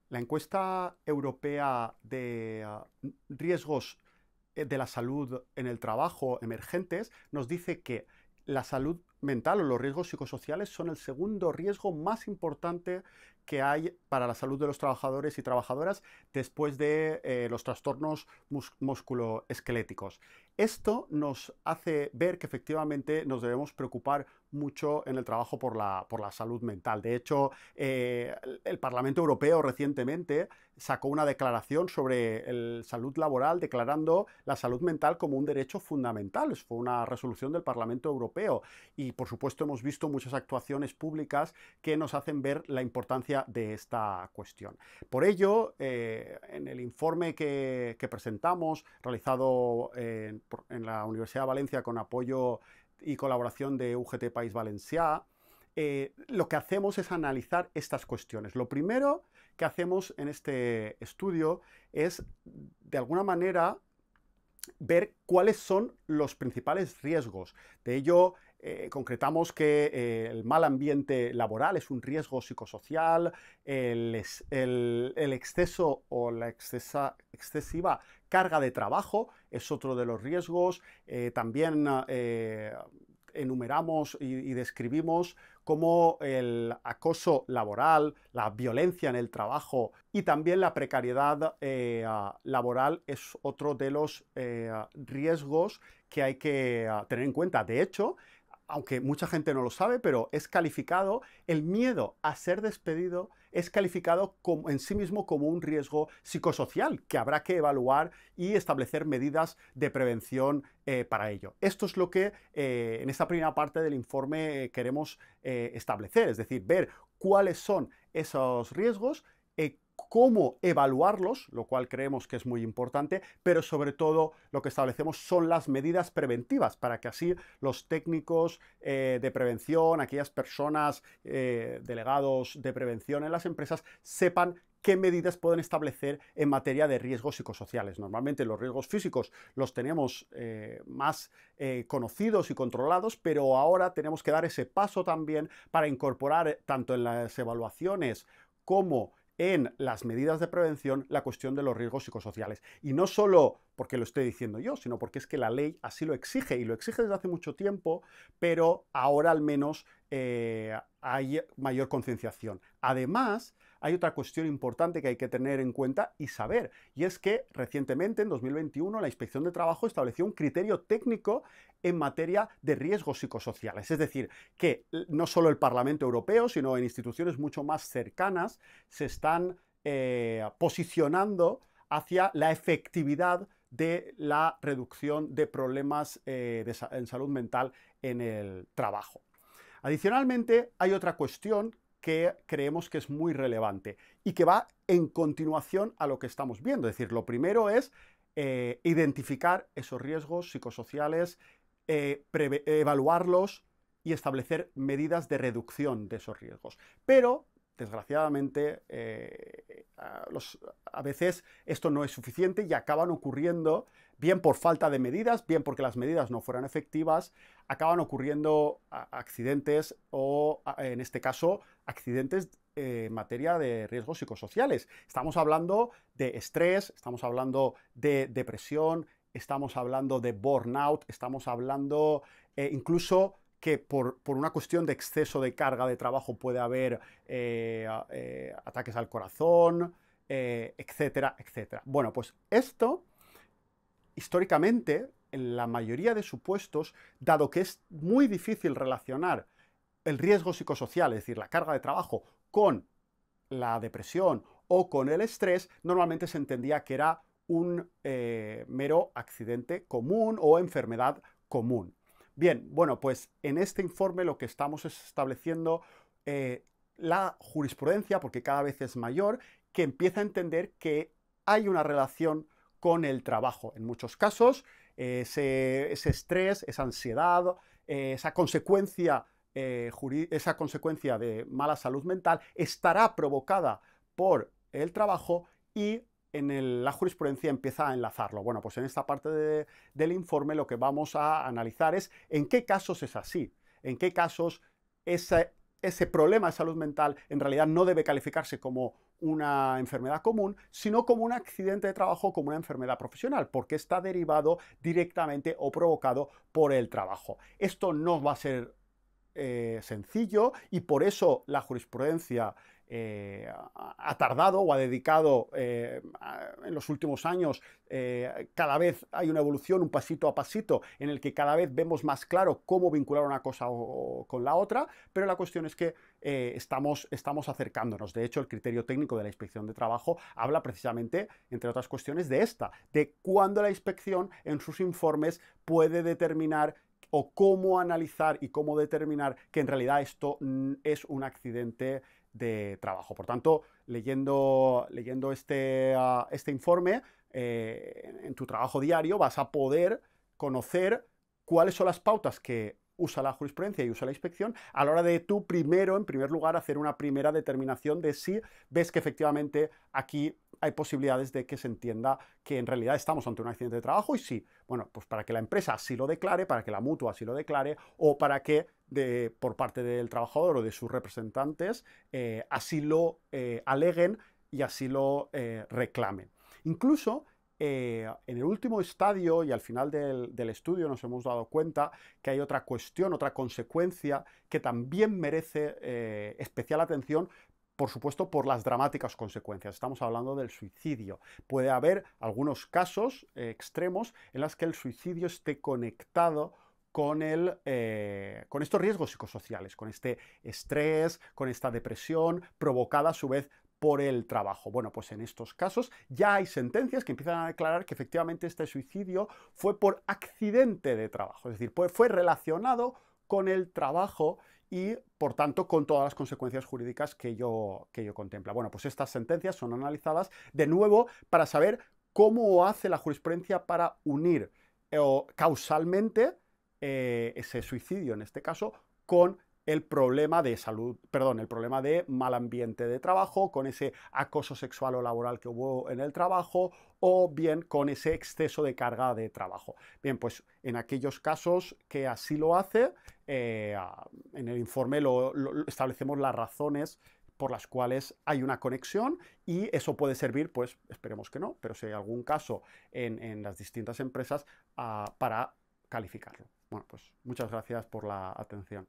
La encuesta europea de riesgos de la salud en el trabajo emergentes nos dice que la salud mental o los riesgos psicosociales son el segundo riesgo más importante que hay para la salud de los trabajadores y trabajadoras después de los trastornos musculoesqueléticos. Esto nos hace ver que efectivamente nos debemos preocupar mucho en el trabajo por la salud mental. De hecho, el Parlamento Europeo recientemente sacó una declaración sobre salud laboral declarando la salud mental como un derecho fundamental. Fue una resolución del Parlamento Europeo y, por supuesto, hemos visto muchas actuaciones públicas que nos hacen ver la importancia de esta cuestión. Por ello, en el informe que presentamos, realizado en la Universidad de Valencia con apoyo y colaboración de UGT País Valencià, lo que hacemos es analizar estas cuestiones. Lo primero que hacemos en este estudio es, de alguna manera, ver cuáles son los principales riesgos. De ello, concretamos que el mal ambiente laboral es un riesgo psicosocial, el exceso o la excesiva carga de trabajo es otro de los riesgos. También enumeramos y describimos cómo el acoso laboral, la violencia en el trabajo y también la precariedad laboral es otro de los riesgos que hay que tener en cuenta. De hecho, aunque mucha gente no lo sabe, pero es calificado, el miedo a ser despedido es calificado en sí mismo como un riesgo psicosocial que habrá que evaluar y establecer medidas de prevención para ello. Esto es lo que en esta primera parte del informe queremos establecer, es decir, ver cuáles son esos riesgos, cómo evaluarlos, lo cual creemos que es muy importante, pero sobre todo lo que establecemos son las medidas preventivas para que así los técnicos de prevención, aquellas personas, delegados de prevención en las empresas, sepan qué medidas pueden establecer en materia de riesgos psicosociales. Normalmente los riesgos físicos los tenemos más conocidos y controlados, pero ahora tenemos que dar ese paso también para incorporar tanto en las evaluaciones como en las medidas de prevención la cuestión de los riesgos psicosociales. Y no solo porque lo estoy diciendo yo, sino porque es que la ley así lo exige, y lo exige desde hace mucho tiempo, pero ahora al menos hay mayor concienciación. Además, hay otra cuestión importante que hay que tener en cuenta y saber, y es que recientemente, en 2021, la Inspección de Trabajo estableció un criterio técnico en materia de riesgos psicosociales. Es decir, que no solo el Parlamento Europeo, sino en instituciones mucho más cercanas, se están posicionando hacia la efectividad de la reducción de problemas en salud mental en el trabajo. Adicionalmente, hay otra cuestión que creemos que es muy relevante y que va en continuación a lo que estamos viendo. Es decir, lo primero es identificar esos riesgos psicosociales, evaluarlos y establecer medidas de reducción de esos riesgos. Pero, desgraciadamente, a veces esto no es suficiente y acaban ocurriendo, bien por falta de medidas, bien porque las medidas no fueran efectivas, acaban ocurriendo accidentes o, en este caso, accidentes en materia de riesgos psicosociales. Estamos hablando de estrés, estamos hablando de depresión, estamos hablando de burnout, estamos hablando incluso que por una cuestión de exceso de carga de trabajo puede haber ataques al corazón, etcétera, etcétera. Bueno, pues esto, históricamente, en la mayoría de supuestos, dado que es muy difícil relacionar el riesgo psicosocial, es decir, la carga de trabajo, con la depresión o con el estrés, normalmente se entendía que era un mero accidente común o enfermedad común. Bien, bueno, pues en este informe lo que estamos es estableciendo la jurisprudencia, porque cada vez es mayor, que empieza a entender que hay una relación con el trabajo. En muchos casos, ese estrés, esa ansiedad, esa consecuencia de mala salud mental estará provocada por el trabajo y la jurisprudencia empieza a enlazarlo. Bueno, pues en esta parte del informe lo que vamos a analizar es en qué casos es así, en qué casos ese problema de salud mental en realidad no debe calificarse como una enfermedad común, sino como un accidente de trabajo, como una enfermedad profesional, porque está derivado directamente o provocado por el trabajo. Esto no va a ser sencillo y por eso la jurisprudencia ha tardado o ha dedicado en los últimos años, cada vez hay una evolución, un pasito a pasito, en el que cada vez vemos más claro cómo vincular una cosa con la otra, pero la cuestión es que estamos acercándonos. De hecho, el criterio técnico de la inspección de trabajo habla precisamente, entre otras cuestiones, de cuándo la inspección en sus informes puede determinar o cómo analizar y cómo determinar que en realidad esto es un accidente de trabajo. Por tanto, leyendo este informe, en tu trabajo diario vas a poder conocer cuáles son las pautas que usa la jurisprudencia y usa la inspección a la hora de tú primero, en primer lugar, hacer una primera determinación de si ves que efectivamente aquí hay posibilidades de que se entienda que en realidad estamos ante un accidente de trabajo y sí, bueno, pues para que la empresa así lo declare, para que la mutua así lo declare o para que por parte del trabajador o de sus representantes así lo aleguen y así lo reclamen. Incluso en el último estadio y al final del estudio nos hemos dado cuenta que hay otra cuestión, otra consecuencia que también merece especial atención, por supuesto, por las dramáticas consecuencias. Estamos hablando del suicidio. Puede haber algunos casos extremos en los que el suicidio esté conectado con estos riesgos psicosociales, con este estrés, con esta depresión provocada a su vez por el trabajo. Bueno, pues en estos casos ya hay sentencias que empiezan a declarar que efectivamente este suicidio fue por accidente de trabajo, es decir, fue relacionado con el trabajo y, por tanto, con todas las consecuencias jurídicas que ello contempla. Bueno, pues estas sentencias son analizadas de nuevo para saber cómo hace la jurisprudencia para unir causalmente ese suicidio, en este caso, con el problema de salud, perdón, el problema de mal ambiente de trabajo, con ese acoso sexual o laboral que hubo en el trabajo, o bien con ese exceso de carga de trabajo. Bien, pues en aquellos casos que así lo hace, en el informe establecemos las razones por las cuales hay una conexión y eso puede servir, pues esperemos que no, pero si hay algún caso en las distintas empresas para calificarlo. Bueno, pues muchas gracias por la atención.